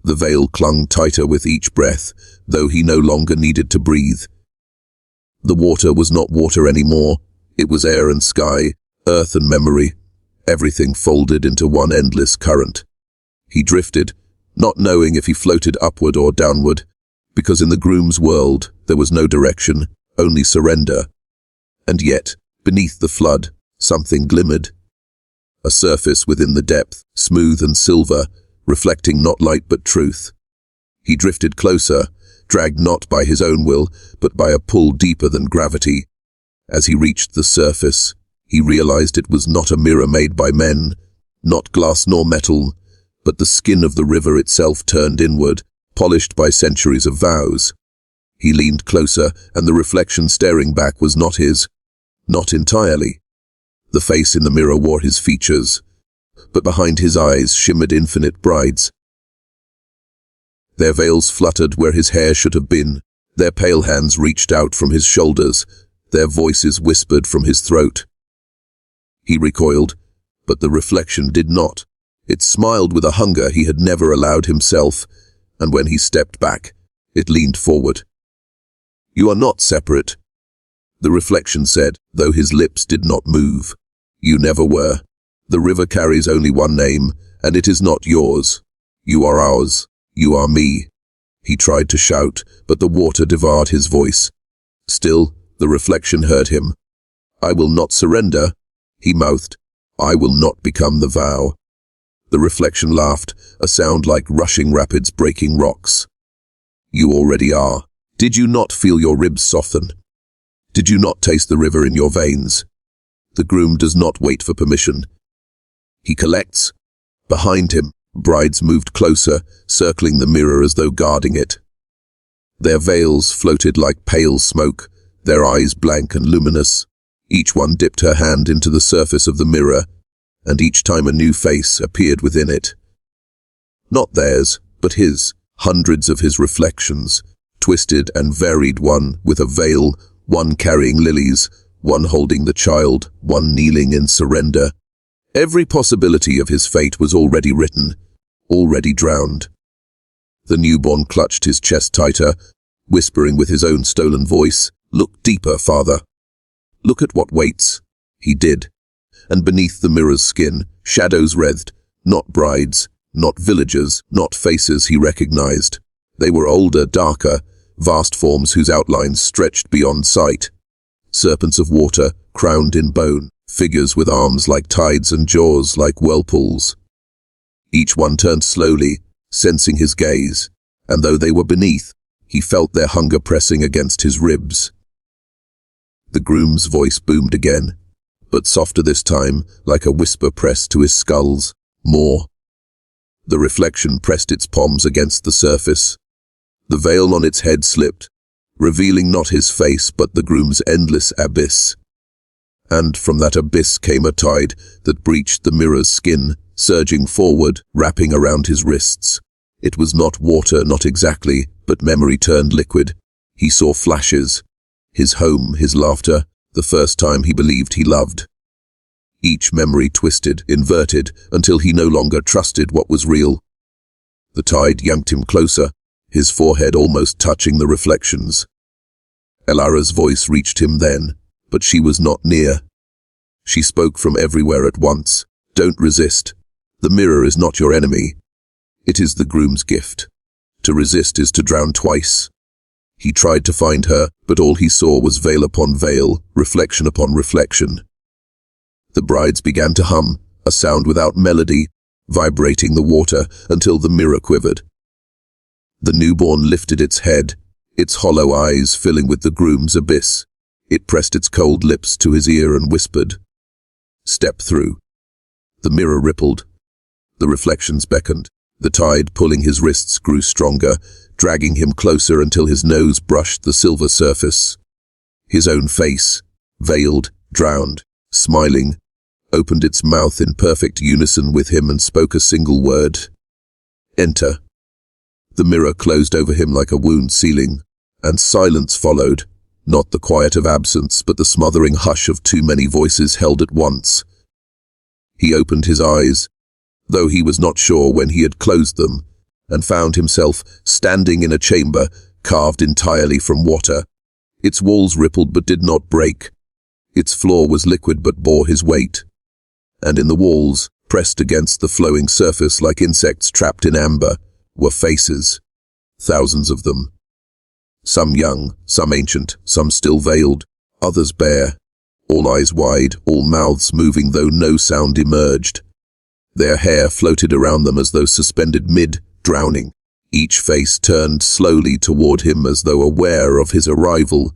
The veil clung tighter with each breath, though he no longer needed to breathe. The water was not water anymore. It was air and sky, earth and memory, everything folded into one endless current. He drifted, not knowing if he floated upward or downward, because in the groom's world there was no direction, only surrender. And yet, beneath the flood, something glimmered. A surface within the depth, smooth and silver, reflecting not light but truth. He drifted closer, dragged not by his own will, but by a pull deeper than gravity. As he reached the surface, he realized it was not a mirror made by men, not glass nor metal, but the skin of the river itself turned inward, polished by centuries of vows. He leaned closer, and the reflection staring back was not his, not entirely. The face in the mirror wore his features, but behind his eyes shimmered infinite brides. Their veils fluttered where his hair should have been, their pale hands reached out from his shoulders, their voices whispered from his throat. He recoiled, but the reflection did not. It smiled with a hunger he had never allowed himself, and when he stepped back, it leaned forward. "You are not separate," the reflection said, though his lips did not move. "You never were. The river carries only one name, and it is not yours. You are ours. You are me." He tried to shout, but the water devoured his voice. Still, the reflection heard him. "I will not surrender," he mouthed. "I will not become the vow." The reflection laughed, a sound like rushing rapids breaking rocks. "You already are. Did you not feel your ribs soften? Did you not taste the river in your veins? The groom does not wait for permission. He collects." Behind him, brides moved closer, circling the mirror as though guarding it. Their veils floated like pale smoke, their eyes blank and luminous. Each one dipped her hand into the surface of the mirror, and each time a new face appeared within it. Not theirs, but his, hundreds of his reflections, twisted and varied, one with a veil, one carrying lilies, one holding the child, one kneeling in surrender. Every possibility of his fate was already written, already drowned. The newborn clutched his chest tighter, whispering with his own stolen voice, "Look deeper, father. Look at what waits." He did, and beneath the mirror's skin, shadows wreathed, not brides, not villagers, not faces he recognized. They were older, darker, vast forms whose outlines stretched beyond sight. Serpents of water, crowned in bone, figures with arms like tides and jaws like whirlpools. Each one turned slowly, sensing his gaze, and though they were beneath, he felt their hunger pressing against his ribs. The groom's voice boomed again, but softer this time, like a whisper pressed to his skulls. "More." The reflection pressed its palms against the surface. The veil on its head slipped, revealing not his face but the groom's endless abyss. And from that abyss came a tide that breached the mirror's skin, surging forward, wrapping around his wrists. It was not water, not exactly, but memory turned liquid. He saw flashes. His home, his laughter, the first time he believed he loved. Each memory twisted, inverted, until he no longer trusted what was real. The tide yanked him closer, his forehead almost touching the reflections. Elara's voice reached him then, but she was not near. She spoke from everywhere at once. "Don't resist. The mirror is not your enemy. It is the groom's gift. To resist is to drown twice." He tried to find her, but all he saw was veil upon veil, reflection upon reflection. The brides began to hum, a sound without melody, vibrating the water until the mirror quivered. The newborn lifted its head, its hollow eyes filling with the groom's abyss. It pressed its cold lips to his ear and whispered, "Step through." The mirror rippled. The reflections beckoned. The tide pulling his wrists grew stronger, dragging him closer until his nose brushed the silver surface. His own face, veiled, drowned, smiling, opened its mouth in perfect unison with him and spoke a single word. "Enter." The mirror closed over him like a wound sealing, and silence followed, not the quiet of absence, but the smothering hush of too many voices held at once. He opened his eyes, though he was not sure when he had closed them, and found himself standing in a chamber carved entirely from water. Its walls rippled but did not break. Its floor was liquid but bore his weight. And in the walls, pressed against the flowing surface like insects trapped in amber, were faces. Thousands of them. Some young, some ancient, some still veiled, others bare. All eyes wide, all mouths moving though no sound emerged. Their hair floated around them as though suspended mid-drowning. Each face turned slowly toward him as though aware of his arrival,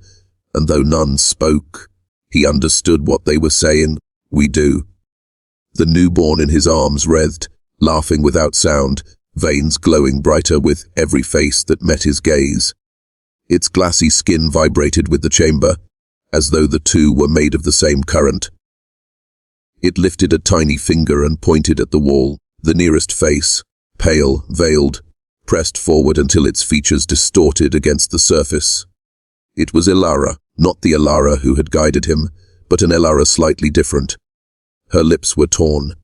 and though none spoke, he understood what they were saying. "We do." The newborn in his arms writhed, laughing without sound, veins glowing brighter with every face that met his gaze. Its glassy skin vibrated with the chamber, as though the two were made of the same current. It lifted a tiny finger and pointed at the wall, the nearest face, pale, veiled, pressed forward until its features distorted against the surface. It was Elara, not the Elara who had guided him, but an Elara slightly different. Her lips were torn.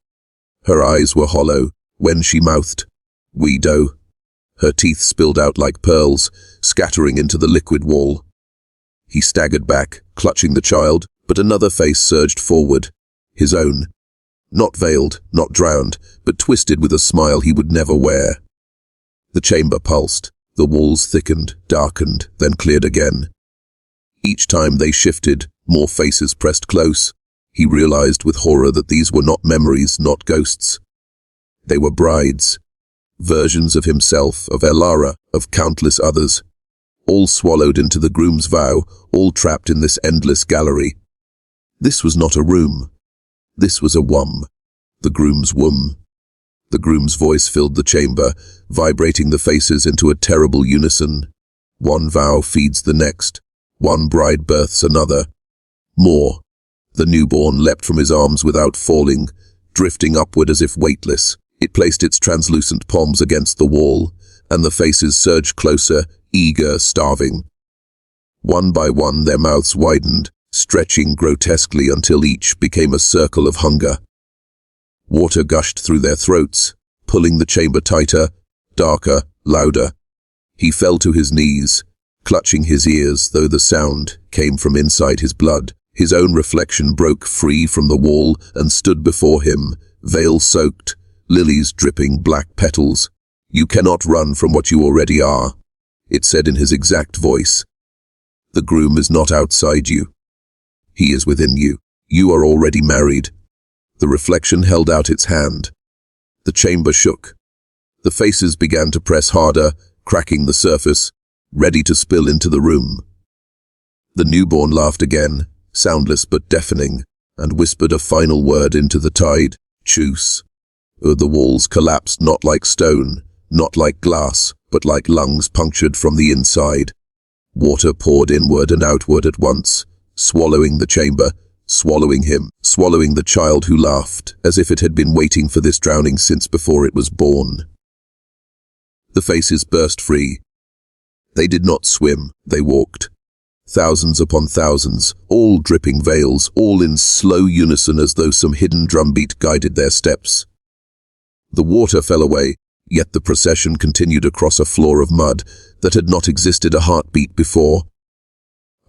Her eyes were hollow. When she mouthed, "We do," her teeth spilled out like pearls, scattering into the liquid wall. He staggered back, clutching the child, but another face surged forward. His own. Not veiled, not drowned, but twisted with a smile he would never wear. The chamber pulsed. The walls thickened, darkened, then cleared again. Each time they shifted, more faces pressed close. He realized with horror that these were not memories, not ghosts. They were brides. Versions of himself, of Elara, of countless others. All swallowed into the groom's vow, all trapped in this endless gallery. This was not a room. This was a womb. The groom's womb. The groom's voice filled the chamber, vibrating the faces into a terrible unison. One vow feeds the next. One bride births another. More. The newborn leapt from his arms without falling, drifting upward as if weightless. It placed its translucent palms against the wall, and the faces surged closer, eager, starving. One by one their mouths widened, stretching grotesquely until each became a circle of hunger. Water gushed through their throats, pulling the chamber tighter, darker, louder. He fell to his knees, clutching his ears, though the sound came from inside his blood. His own reflection broke free from the wall and stood before him, veil-soaked, lilies dripping black petals. "You cannot run from what you already are," it said in his exact voice. "The groom is not outside you. He is within you. You are already married." The reflection held out its hand. The chamber shook. The faces began to press harder, cracking the surface, ready to spill into the room. The newborn laughed again, soundless but deafening, and whispered a final word into the tide, "Choose." The walls collapsed not like stone, not like glass, but like lungs punctured from the inside. Water poured inward and outward at once, swallowing the chamber, swallowing him, swallowing the child who laughed, as if it had been waiting for this drowning since before it was born. The faces burst free. They did not swim, they walked. Thousands upon thousands, all dripping veils, all in slow unison as though some hidden drumbeat guided their steps. The water fell away, yet the procession continued across a floor of mud that had not existed a heartbeat before.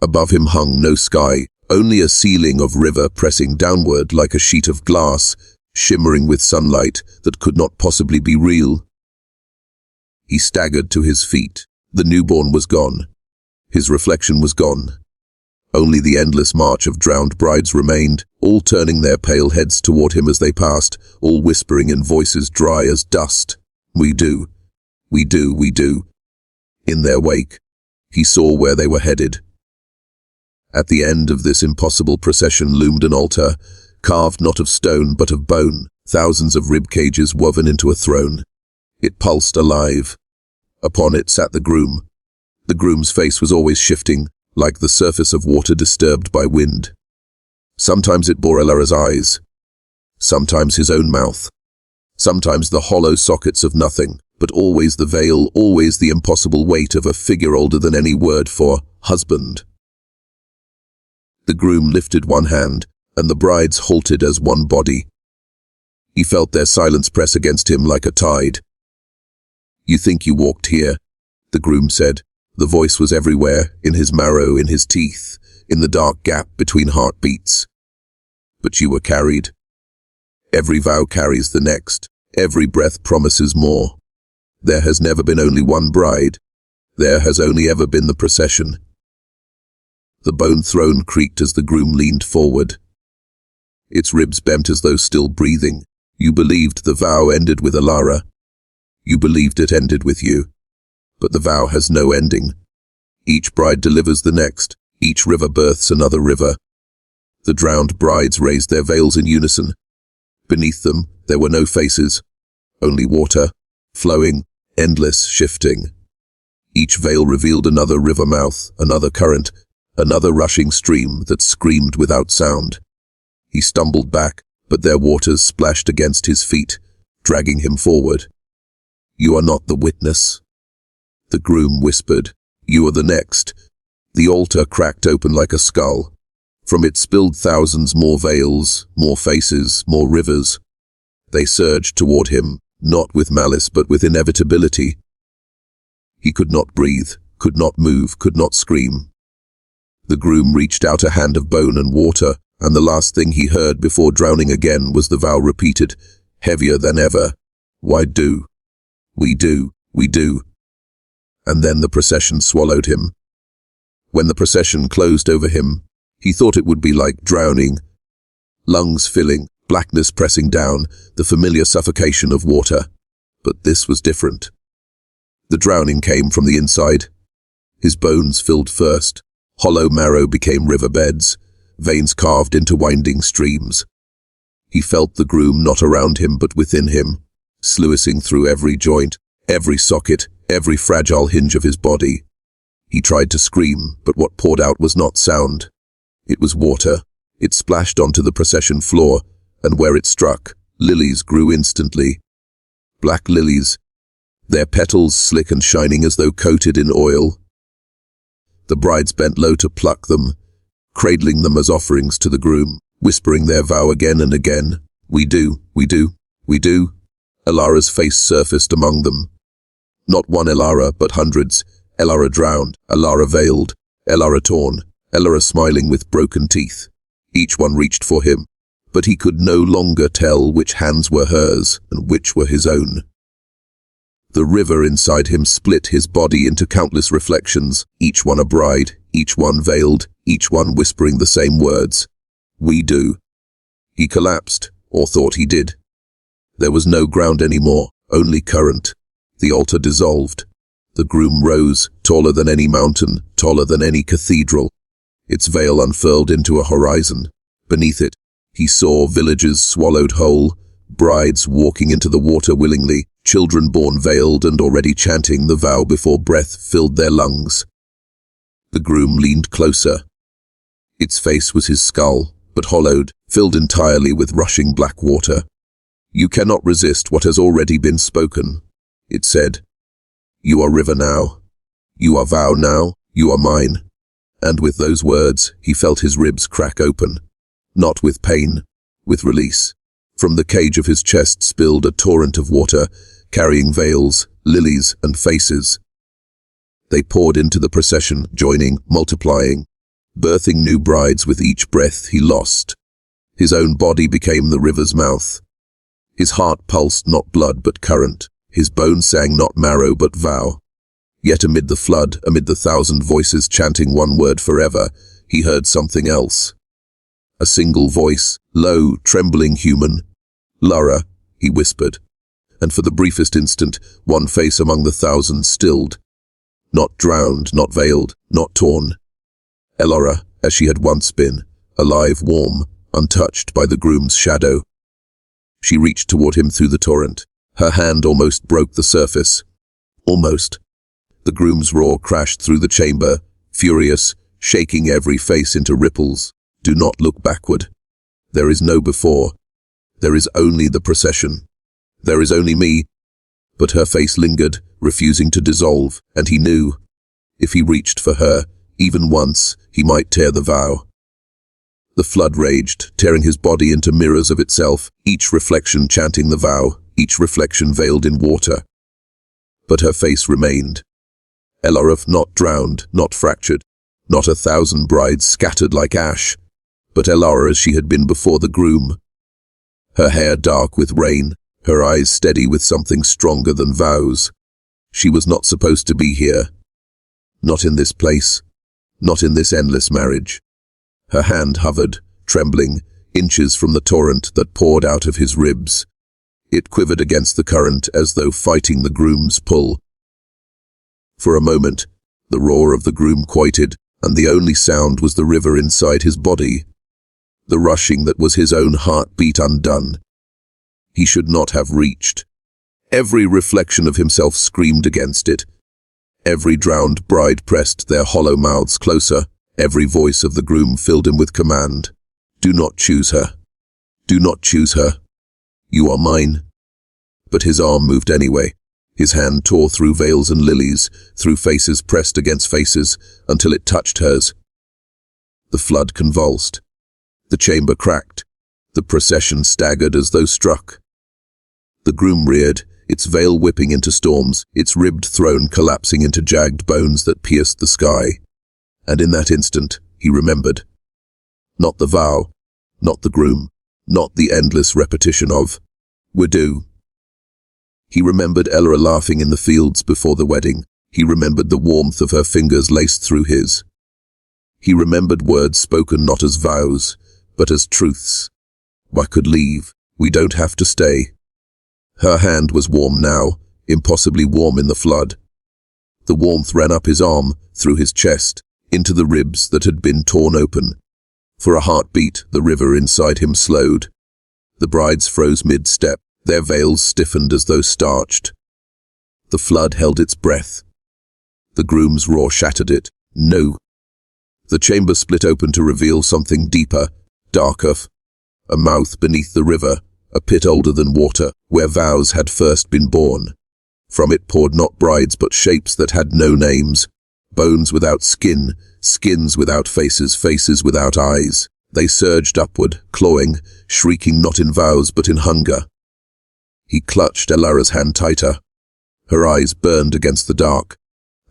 Above him hung no sky, only a ceiling of river pressing downward like a sheet of glass, shimmering with sunlight that could not possibly be real. He staggered to his feet. The newborn was gone. His reflection was gone. Only the endless march of drowned brides remained, all turning their pale heads toward him as they passed, all whispering in voices dry as dust, "We do. We do. We do." In their wake, he saw where they were headed. At the end of this impossible procession loomed an altar, carved not of stone but of bone, thousands of rib cages woven into a throne. It pulsed alive. Upon it sat the groom. The groom's face was always shifting, like the surface of water disturbed by wind. Sometimes it bore Elara's eyes, sometimes his own mouth, sometimes the hollow sockets of nothing, but always the veil, always the impossible weight of a figure older than any word for husband. The groom lifted one hand, and the brides halted as one body. He felt their silence press against him like a tide. You think you walked here, the groom said. The voice was everywhere, in his marrow, in his teeth, in the dark gap between heartbeats. But you were carried. Every vow carries the next. Every breath promises more. There has never been only one bride. There has only ever been the procession. The bone throne creaked as the groom leaned forward. Its ribs bent as though still breathing. You believed the vow ended with Alara. You believed it ended with you. But the vow has no ending. Each bride delivers the next. Each river births another river. The drowned brides raised their veils in unison. Beneath them, there were no faces, only water, flowing, endless, shifting. Each veil revealed another river mouth, another current, another rushing stream that screamed without sound. He stumbled back, but their waters splashed against his feet, dragging him forward. You are not the witness. The groom whispered. You are the next. The altar cracked open like a skull. From it spilled thousands more veils, more faces, more rivers. They surged toward him, not with malice but with inevitability. He could not breathe, could not move, could not scream. The groom reached out a hand of bone and water, and the last thing he heard before drowning again was the vow repeated, heavier than ever. Why do? We do, we do. And then the procession swallowed him. When the procession closed over him, he thought it would be like drowning. Lungs filling, blackness pressing down, the familiar suffocation of water. But this was different. The drowning came from the inside. His bones filled first. Hollow marrow became riverbeds, veins carved into winding streams. He felt the groom not around him but within him, sluicing through every joint, every socket, every fragile hinge of his body. He tried to scream, but what poured out was not sound. It was water. It splashed onto the procession floor, and where it struck, lilies grew instantly. Black lilies, their petals slick and shining as though coated in oil. The brides bent low to pluck them, cradling them as offerings to the groom, whispering their vow again and again. We do, we do, we do. Alara's face surfaced among them. Not one Alara, but hundreds. Alara drowned, Alara veiled, Alara torn, Alara smiling with broken teeth. Each one reached for him, but he could no longer tell which hands were hers and which were his own. The river inside him split his body into countless reflections, each one a bride, each one veiled, each one whispering the same words. We do. He collapsed, or thought he did. There was no ground anymore, only current. The altar dissolved. The groom rose, taller than any mountain, taller than any cathedral. Its veil unfurled into a horizon. Beneath it, he saw villages swallowed whole, brides walking into the water willingly, children born veiled and already chanting the vow before breath filled their lungs. The groom leaned closer. Its face was his skull, but hollowed, filled entirely with rushing black water. You cannot resist what has already been spoken, it said. You are river now. You are vow now. You are mine. And with those words, he felt his ribs crack open. Not with pain, with release. From the cage of his chest spilled a torrent of water, carrying veils, lilies, and faces. They poured into the procession, joining, multiplying, birthing new brides with each breath he lost. His own body became the river's mouth. His heart pulsed not blood but current. His bones sang not marrow but vow. Yet amid the flood, amid the thousand voices chanting one word forever, he heard something else. A single voice, low, trembling human. Lara, he whispered. And for the briefest instant, one face among the thousands stilled. Not drowned, not veiled, not torn. Elora, as she had once been, alive, warm, untouched by the groom's shadow. She reached toward him through the torrent. Her hand almost broke the surface. Almost. The groom's roar crashed through the chamber, furious, shaking every face into ripples. Do not look backward. There is no before. There is only the procession. There is only me. But her face lingered, refusing to dissolve, and he knew. If he reached for her, even once, he might tear the vow. The flood raged, tearing his body into mirrors of itself, each reflection chanting the vow, each reflection veiled in water. but her face remained. Elara, not drowned, not fractured, not 1,000 brides scattered like ash, but Elara as she had been before the groom. Her hair dark with rain, her eyes steady with something stronger than vows. She was not supposed to be here. Not in this place. Not in this endless marriage. Her hand hovered, trembling, inches from the torrent that poured out of his ribs. It quivered against the current as though fighting the groom's pull. For a moment, the roar of the groom quieted, and the only sound was the river inside his body. The rushing that was his own heartbeat undone. He should not have reached. Every reflection of himself screamed against it. Every drowned bride pressed their hollow mouths closer. Every voice of the groom filled him with command. Do not choose her. Do not choose her. You are mine. But his arm moved anyway. His hand tore through veils and lilies, through faces pressed against faces, until it touched hers. The flood convulsed. The chamber cracked. The procession staggered as though struck. The groom reared, its veil whipping into storms, its ribbed throne collapsing into jagged bones that pierced the sky. And in that instant, he remembered. Not the vow, not the groom, not the endless repetition of, "We're due." He remembered Elara laughing in the fields before the wedding. He remembered the warmth of her fingers laced through his. He remembered words spoken not as vows, but as truths. "I could leave. We don't have to stay." Her hand was warm now, impossibly warm in the flood. The warmth ran up his arm, through his chest, into the ribs that had been torn open. For a heartbeat, the river inside him slowed. The brides froze mid-step, their veils stiffened as though starched. The flood held its breath. The groom's roar shattered it. No. The chamber split open to reveal something deeper, darker. A mouth beneath the river, a pit older than water, where vows had first been born. From it poured not brides but shapes that had no names. Bones without skin, skins without faces, faces without eyes. They surged upward, clawing, shrieking not in vows but in hunger. He clutched Elara's hand tighter. Her eyes burned against the dark,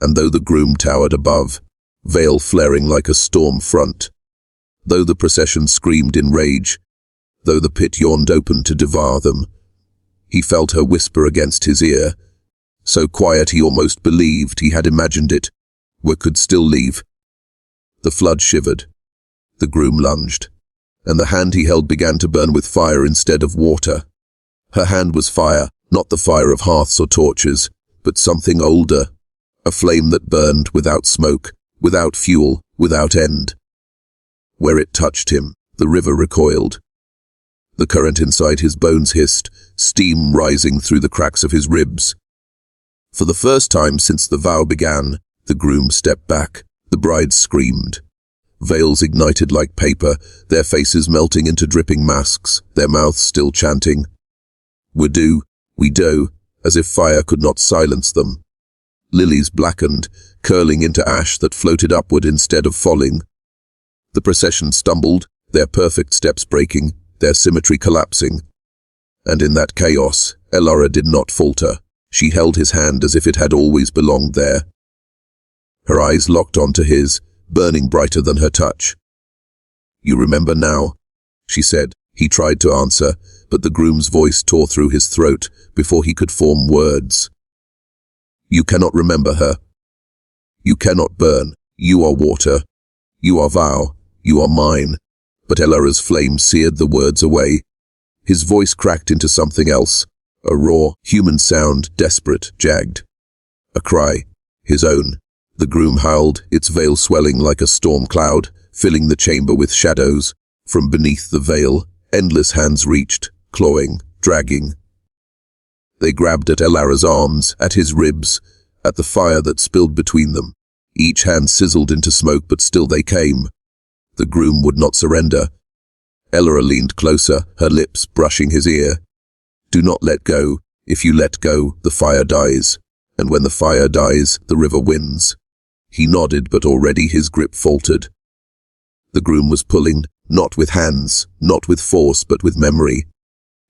and though the groom towered above, veil flaring like a storm front, though the procession screamed in rage, though the pit yawned open to devour them, he felt her whisper against his ear, so quiet he almost believed he had imagined it. We could still leave. The flood shivered. The groom lunged, and the hand he held began to burn with fire instead of water. Her hand was fire, not the fire of hearths or torches, but something older, a flame that burned without smoke, without fuel, without end. Where it touched him, the river recoiled. The current inside his bones hissed, steam rising through the cracks of his ribs. For the first time since the vow began, the groom stepped back. The brides screamed. Veils ignited like paper, their faces melting into dripping masks, their mouths still chanting. We do, as if fire could not silence them. Lilies blackened, curling into ash that floated upward instead of falling. The procession stumbled, their perfect steps breaking, their symmetry collapsing. And in that chaos, Elara did not falter. She held his hand as if it had always belonged there. Her eyes locked onto his, burning brighter than her touch. "You remember now?" she said. He tried to answer, but the groom's voice tore through his throat before he could form words. "You cannot remember her. You cannot burn. You are water. You are vow. You are mine." But Elara's flame seared the words away. His voice cracked into something else, a raw, human sound, desperate, jagged. A cry, his own. The groom howled, its veil swelling like a storm cloud, filling the chamber with shadows. From beneath the veil, endless hands reached, clawing, dragging. They grabbed at Elara's arms, at his ribs, at the fire that spilled between them. Each hand sizzled into smoke, but still they came. The groom would not surrender. Elara leaned closer, her lips brushing his ear. "Do not let go. If you let go, the fire dies. And when the fire dies, the river wins." He nodded, but already his grip faltered. The groom was pulling, not with hands, not with force, but with memory.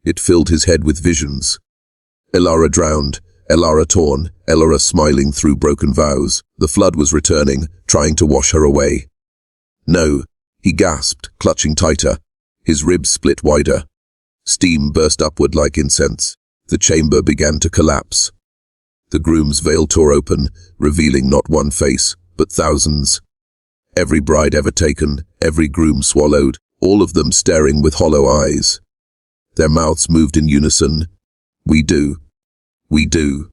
It filled his head with visions. Elara drowned, Elara torn, Elara smiling through broken vows. The flood was returning, trying to wash her away. No, he gasped, clutching tighter. His ribs split wider. Steam burst upward like incense. The chamber began to collapse. The groom's veil tore open, revealing not one face, but thousands. Every bride ever taken, every groom swallowed, all of them staring with hollow eyes. Their mouths moved in unison. We do. We do.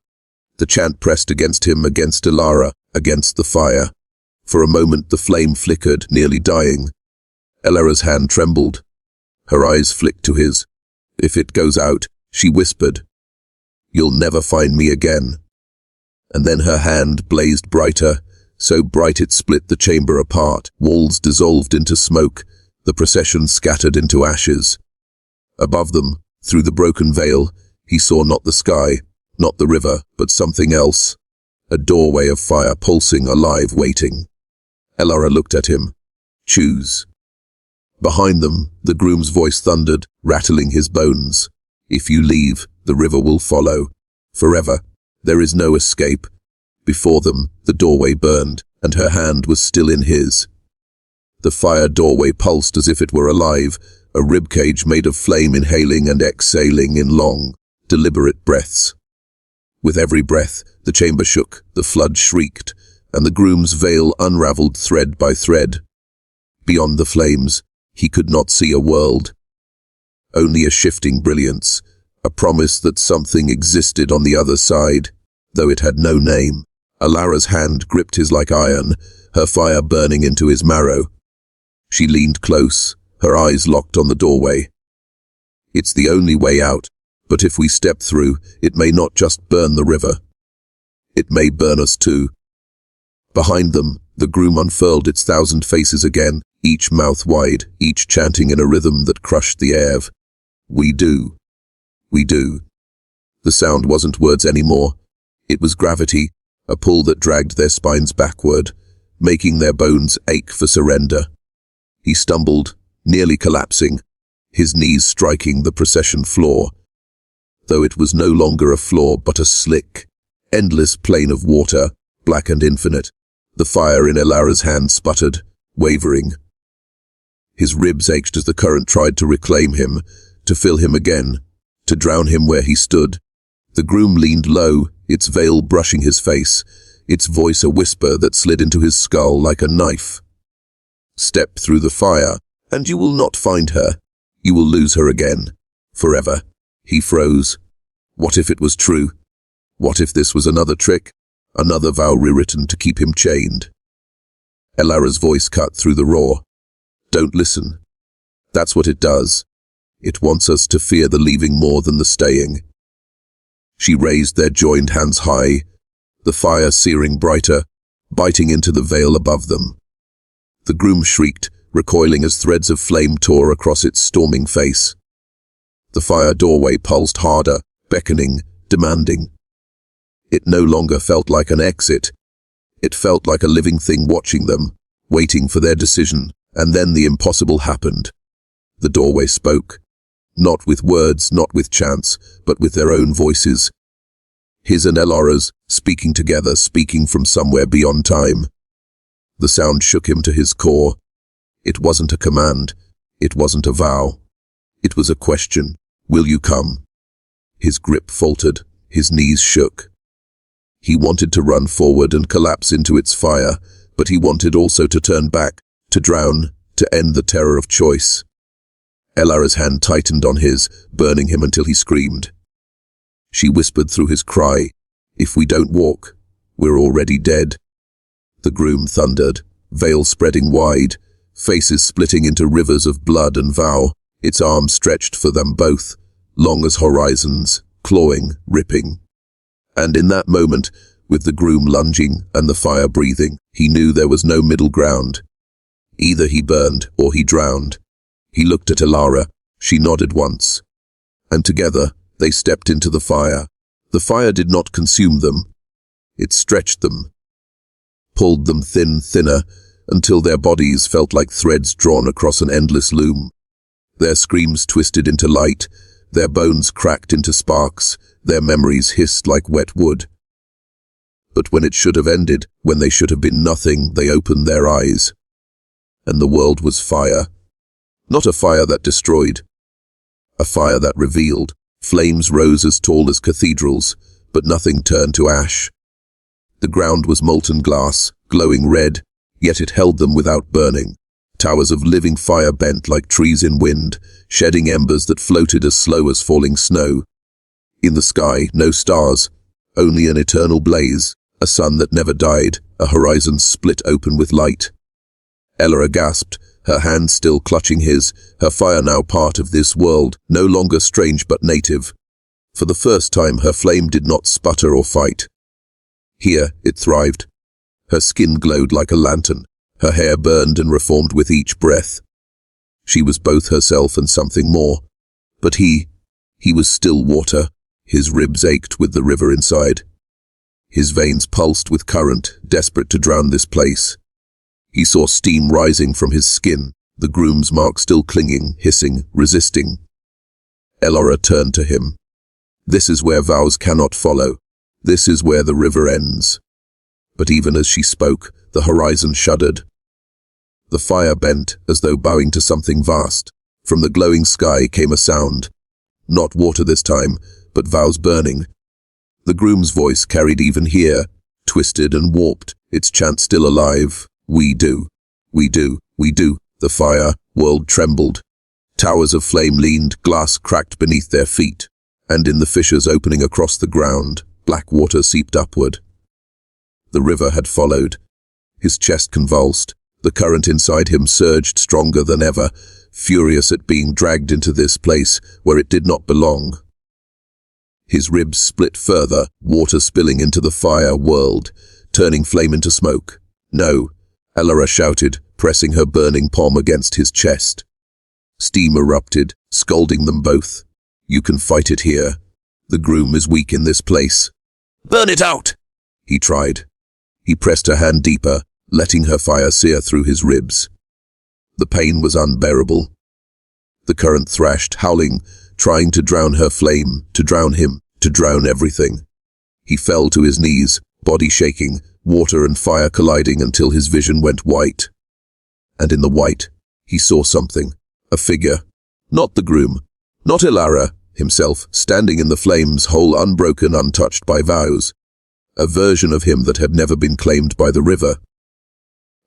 The chant pressed against him, against Elara, against the fire. For a moment the flame flickered, nearly dying. Elara's hand trembled. Her eyes flicked to his. If it goes out, she whispered, you'll never find me again. And then her hand blazed brighter, so bright it split the chamber apart. Walls dissolved into smoke, the procession scattered into ashes. Above them, through the broken veil, he saw not the sky, not the river, but something else. A doorway of fire pulsing, alive, waiting. Elara looked at him. Choose. Behind them, the groom's voice thundered, rattling his bones. If you leave, the river will follow. Forever. There is no escape. Before them, the doorway burned, and her hand was still in his. The fire doorway pulsed as if it were alive, a ribcage made of flame inhaling and exhaling in long, deliberate breaths. With every breath, the chamber shook, the flood shrieked, and the groom's veil unraveled thread by thread. Beyond the flames, he could not see a world. Only a shifting brilliance, a promise that something existed on the other side, though it had no name. Elara's hand gripped his like iron, her fire burning into his marrow. She leaned close, her eyes locked on the doorway. It's the only way out, but if we step through, it may not just burn the river. It may burn us too. Behind them, the groom unfurled its 1,000 faces again, each mouth wide, each chanting in a rhythm that crushed the air. We do. We do. The sound wasn't words anymore. It was gravity, a pull that dragged their spines backward, making their bones ache for surrender. He stumbled, nearly collapsing, his knees striking the procession floor. Though it was no longer a floor but a slick, endless plain of water, black and infinite. The fire in Elara's hand sputtered, wavering. His ribs ached as the current tried to reclaim him, to fill him again, to drown him where he stood. The groom leaned low, its veil brushing his face, its voice a whisper that slid into his skull like a knife. Step through the fire, and you will not find her. You will lose her again. Forever. He froze. What if it was true? What if this was another trick? Another vow rewritten to keep him chained? Elara's voice cut through the roar. Don't listen. That's what it does. It wants us to fear the leaving more than the staying. She raised their joined hands high, the fire searing brighter, biting into the veil above them. The groom shrieked, recoiling as threads of flame tore across its storming face. The fire doorway pulsed harder, beckoning, demanding. It no longer felt like an exit. It felt like a living thing watching them, waiting for their decision, and then the impossible happened. The doorway spoke. Not with words, not with chants, but with their own voices. His and Elara's, speaking together, speaking from somewhere beyond time. The sound shook him to his core. It wasn't a command. It wasn't a vow. It was a question. Will you come? His grip faltered. His knees shook. He wanted to run forward and collapse into its fire, but he wanted also to turn back, to drown, to end the terror of choice. Elara's hand tightened on his, burning him until he screamed. She whispered through his cry, if we don't walk, we're already dead. The groom thundered, veil spreading wide, faces splitting into rivers of blood and vow, its arms stretched for them both, long as horizons, clawing, ripping. And in that moment, with the groom lunging and the fire breathing, he knew there was no middle ground. Either he burned or he drowned. He looked at Elara. She nodded once. And together, they stepped into the fire. The fire did not consume them. It stretched them, pulled them thinner, until their bodies felt like threads drawn across an endless loom. Their screams twisted into light, Their bones cracked into sparks, their memories hissed like wet wood. But when it should have ended, when they should have been nothing, they opened their eyes. And the world was fire. Not a fire that destroyed. A fire that revealed. Flames rose as tall as cathedrals, but nothing turned to ash. The ground was molten glass, glowing red, yet it held them without burning. Towers of living fire bent like trees in wind, shedding embers that floated as slow as falling snow. In the sky, no stars, only an eternal blaze, a sun that never died, a horizon split open with light. Elara gasped, her hand still clutching his, her fire now part of this world, no longer strange but native. For the first time her flame did not sputter or fight. Here it thrived. Her skin glowed like a lantern, her hair burned and reformed with each breath. She was both herself and something more. But he was still water. His ribs ached with the river inside. His veins pulsed with current, desperate to drown this place. He saw steam rising from his skin, the groom's mark still clinging, hissing, resisting. Elara turned to him. This is where vows cannot follow. This is where the river ends. But even as she spoke, the horizon shuddered. The fire bent, as though bowing to something vast. From the glowing sky came a sound. Not water this time, but vows burning. The groom's voice carried even here, twisted and warped, its chant still alive. We do. We do. We do. The fire world trembled. Towers of flame leaned, glass cracked beneath their feet. And in the fissures opening across the ground, black water seeped upward. The river had followed. His chest convulsed. The current inside him surged stronger than ever, furious at being dragged into this place where it did not belong. His ribs split further, water spilling into the fire world, turning flame into smoke. No, Elara shouted, pressing her burning palm against his chest. Steam erupted, scalding them both. You can fight it here. The groom is weak in this place. Burn it out! He tried. He pressed her hand deeper, letting her fire sear through his ribs. The pain was unbearable. The current thrashed, howling, trying to drown her flame, to drown him, to drown everything. He fell to his knees, body shaking, water and fire colliding until his vision went white. And in the white, he saw something, a figure. Not the groom, not Elara, himself, standing in the flames, whole, unbroken, untouched by vows. A version of him that had never been claimed by the river.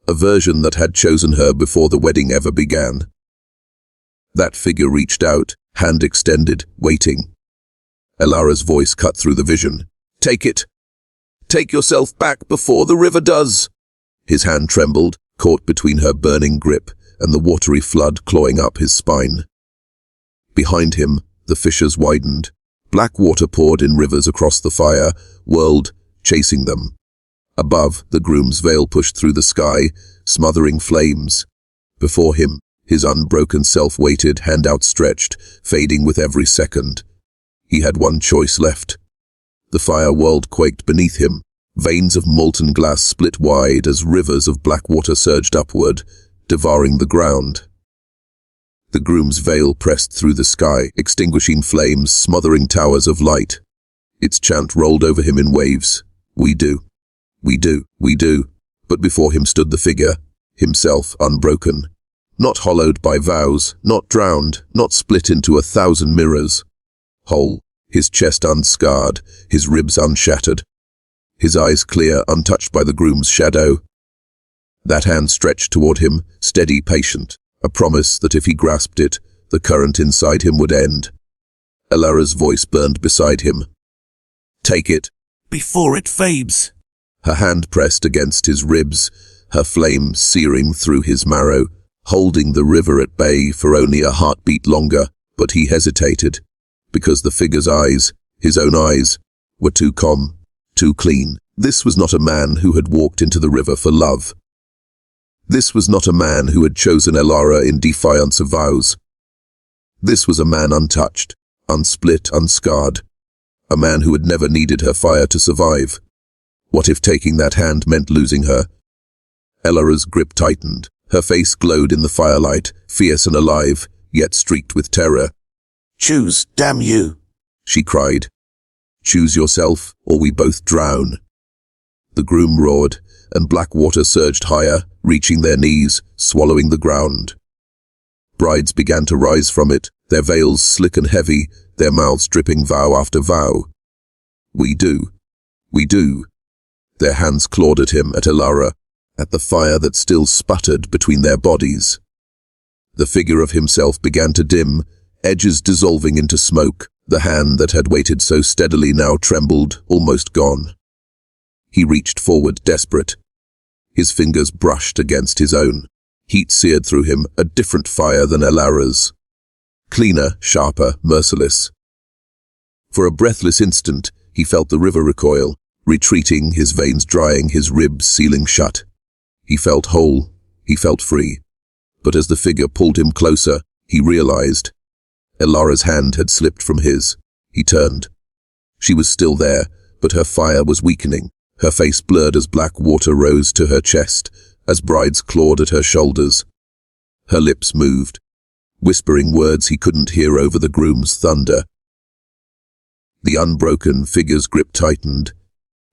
A version that had chosen her before the wedding ever began. That figure reached out, hand extended, waiting. Elara's voice cut through the vision. Take it. Take yourself back before the river does. His hand trembled, caught between her burning grip and the watery flood clawing up his spine. Behind him, the fissures widened. Black water poured in rivers across the fire, world, chasing them. Above, the groom's veil pushed through the sky, smothering flames. Before him, his unbroken self waited, hand outstretched, fading with every second. He had one choice left. The fire world quaked beneath him. Veins of molten glass split wide as rivers of black water surged upward, devouring the ground. The groom's veil pressed through the sky, extinguishing flames, smothering towers of light. Its chant rolled over him in waves. We do. We do. We do. But before him stood the figure, himself unbroken. Not hollowed by vows, not drowned, not split into 1,000 mirrors. Whole, his chest unscarred, his ribs unshattered. His eyes clear, untouched by the groom's shadow. That hand stretched toward him, steady, patient. A promise that if he grasped it, the current inside him would end. Elara's voice burned beside him. Take it. Before it fades. Her hand pressed against his ribs, her flame searing through his marrow, holding the river at bay for only a heartbeat longer, but he hesitated, because the figure's eyes, his own eyes, were too calm, too clean. This was not a man who had walked into the river for love. This was not a man who had chosen Elara in defiance of vows. This was a man untouched, unsplit, unscarred. A man who had never needed her fire to survive. What if taking that hand meant losing her? Elara's grip tightened. Her face glowed in the firelight, fierce and alive, yet streaked with terror. Choose, damn you, she cried. Choose yourself, or we both drown. The groom roared, and black water surged higher, reaching their knees, swallowing the ground. Brides began to rise from it, their veils slick and heavy, their mouths dripping vow after vow. We do. We do. Their hands clawed at him, at Elara, at the fire that still sputtered between their bodies. The figure of himself began to dim, edges dissolving into smoke. The hand that had waited so steadily now trembled, almost gone. He reached forward, desperate. His fingers brushed against his own. Heat seared through him, a different fire than Elara's. Cleaner, sharper, merciless. For a breathless instant, he felt the river recoil, retreating, his veins drying, his ribs sealing shut. He felt whole. He felt free. But as the figure pulled him closer, he realized Elara's hand had slipped from his. He turned. She was still there, but her fire was weakening. Her face blurred as black water rose to her chest, as brides clawed at her shoulders. Her lips moved, whispering words he couldn't hear over the groom's thunder. The unbroken figure's grip tightened,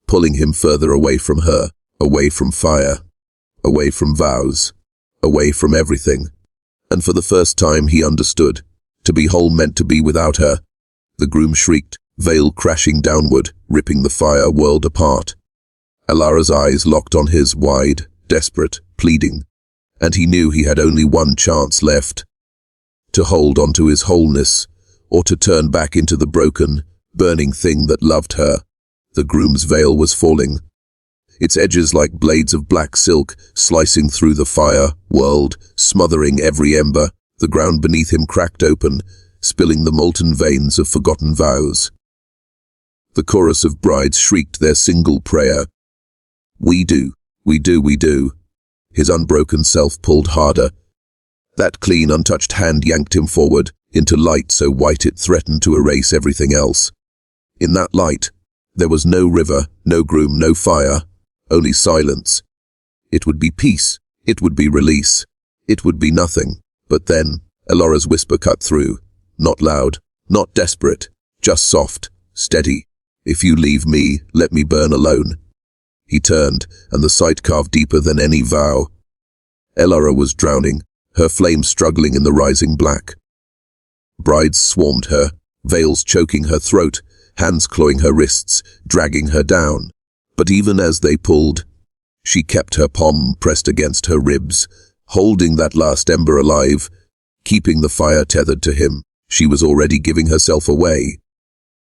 pulling him further away from her, away from fire, away from vows, away from everything. And for the first time he understood. To be whole meant to be without her. The groom shrieked, veil crashing downward, ripping the fire world apart. Elara's eyes locked on his, wide, desperate, pleading, and he knew he had only one chance left. To hold onto his wholeness, or to turn back into the broken, burning thing that loved her. The groom's veil was falling, its edges like blades of black silk slicing through the fire world, smothering every ember. The ground beneath him cracked open, spilling the molten veins of forgotten vows. The chorus of brides shrieked their single prayer. We do, we do, we do. His unbroken self pulled harder. That clean, untouched hand yanked him forward, into light so white it threatened to erase everything else. In that light, there was no river, no groom, no fire, only silence. It would be peace, it would be release, it would be nothing. But then, Elara's whisper cut through. Not loud, not desperate, just soft, steady. If you leave me, let me burn alone. He turned, and the sight carved deeper than any vow. Elara was drowning, her flame struggling in the rising black. Brides swarmed her, veils choking her throat, hands clawing her wrists, dragging her down. But even as they pulled, she kept her palm pressed against her ribs, holding that last ember alive, keeping the fire tethered to him. She was already giving herself away.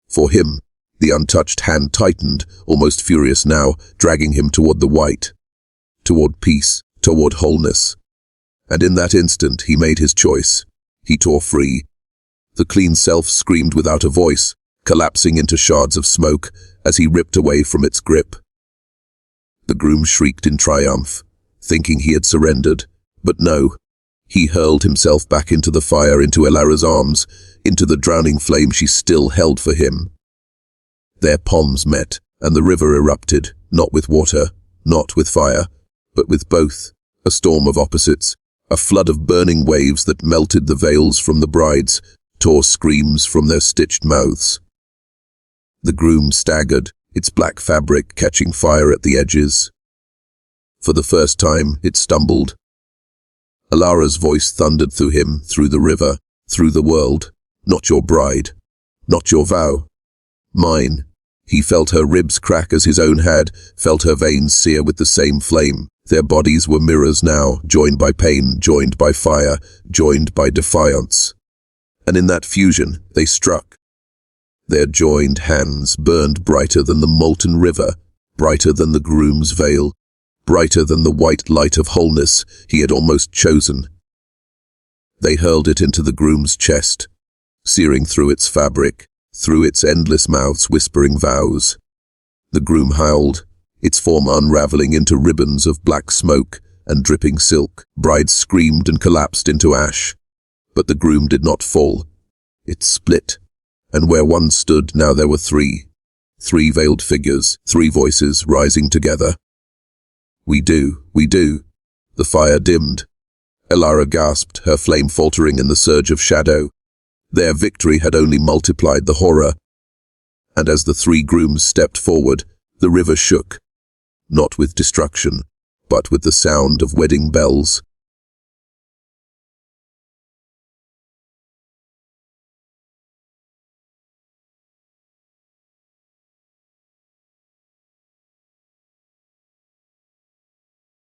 For him, the untouched hand tightened, almost furious now, dragging him toward the white, toward peace, toward wholeness. And in that instant he made his choice. He tore free. The clean self screamed without a voice, collapsing into shards of smoke as he ripped away from its grip. The groom shrieked in triumph, thinking he had surrendered. But no, he hurled himself back into the fire, into Elara's arms, into the drowning flame she still held for him. Their palms met, and the river erupted, not with water, not with fire, but with both, a storm of opposites, a flood of burning waves that melted the veils from the brides, tore screams from their stitched mouths. The groom staggered, its black fabric catching fire at the edges. For the first time, it stumbled. Elara's voice thundered through him, through the river, through the world. Not your bride. Not your vow. Mine. He felt her ribs crack as his own had, felt her veins sear with the same flame. Their bodies were mirrors now, joined by pain, joined by fire, joined by defiance. And in that fusion, they struck. Their joined hands burned brighter than the molten river, brighter than the groom's veil, brighter than the white light of wholeness he had almost chosen. They hurled it into the groom's chest, searing through its fabric, through its endless mouths whispering vows. The groom howled, its form unraveling into ribbons of black smoke and dripping silk. Brides screamed and collapsed into ash. But the groom did not fall. It split, and where one stood now there were three. 3 veiled figures, 3 voices rising together. We do, we do. The fire dimmed. Elara gasped, her flame faltering in the surge of shadow. Their victory had only multiplied the horror, and as the three grooms stepped forward, the river shook, not with destruction, but with the sound of wedding bells.